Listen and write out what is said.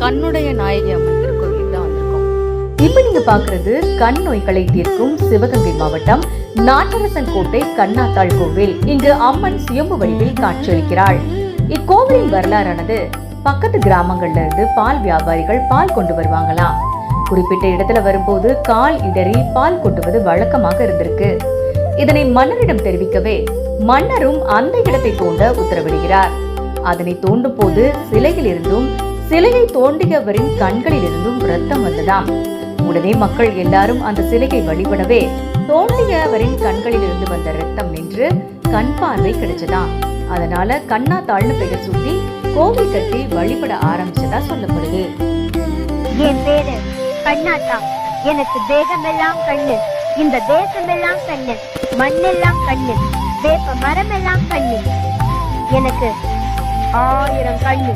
கண்ணுடைய நாயகி அம்மன் திருக்கோவிலுக்கு தான் வந்திருக்கோம். இப்ப நீங்க பாக்குறது கண் நோய்களை தீர்க்கும் சிவகங்கை மாவட்டம் நாட்டரசன் கோட்டை கண்ணாத்தாள் கோவில். இங்கு அம்மன் சுயம்பு வடிவில் காட்சியளிக்கிறாள். இக்கோவிலின் வரலாறானது பக்கத்து கிராமங்கள்ல இருந்து பால் வியாபாரிகள் பால் கொண்டு வருவாங்களாம். குறிப்பிட்ட இடத்துல வரும்போது கால் இடறி பால் கொட்டுவது வழக்கமாக இருந்திருக்கு. இதனை மன்னரிடம் தெரிவிக்கவே மன்னரும் அந்த இடத்தை தோண்ட உத்தரவிடுகிறார். அதனை தோண்டும் போது சிலையில் இருந்தும் சிலையை தோண்டியவரின் கண்களில் இருந்தும் ரத்தம் வந்ததாம். உடனே மக்கள் எல்லாரும் அந்த சிலையை வழிபடவே தோண்டியவரின் கண்களில் இருந்து வந்த ரத்தம் நின்று கண் பார்வை கிடைச்சதாம். அதனால கண்ணாத்தாள்னு பெயர் சூட்டி கோவில் கட்டி வழிபட ஆரம்பிச்சதா சொல்லப்படுது. என் பேரு கண்ணாத்தா. எனக்கு தேகமெல்லாம் கண்ணு, இந்த தேசமெல்லாம் கண்ணு, மண்ணெல்லாம் கண்ணு, வேப்ப மரமெல்லாம் கண்ணு, எனக்கு 1000 கண்ணு.